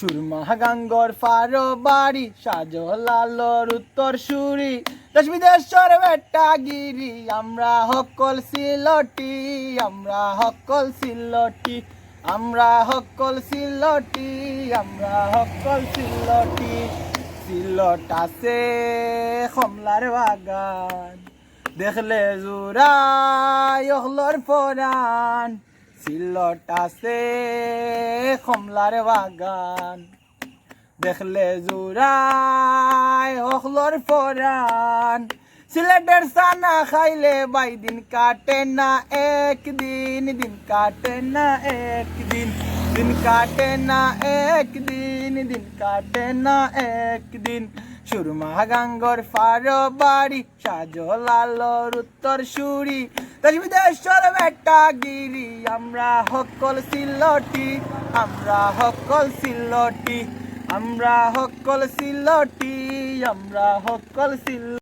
সুরমা গাঙ্গর ফারো বাড়ি শাহজালালর উত্তর সুরি দেশ বিদেশের বেটাগিরি আমরা হকল সিলটি আমরা হকল সিলটি আমরা হকল সিলটি আমরা হকল সিলটি সিলট আছে কমলার বাগান দেখলে জোড়াই অহলর ফরান সিলট আছে কমলার বাগান দেখলে জোড়াই অহলর ফরান সিলেটের সানা খাইলে বাই দিন কাটে না একদিন দিন কাটে না একদিন দিন কাটে না একদিন দিন কাটে না একদিন সুরমা গাঙ্গর ফারো বাড়ি শাহজালালর উত্তর সুরি দেশ বিদেশের বেটাগিরি আমরা হকল সিলটি আমরা হকল সিলটি আমরা হকল সিলটি আমরা হকল সিল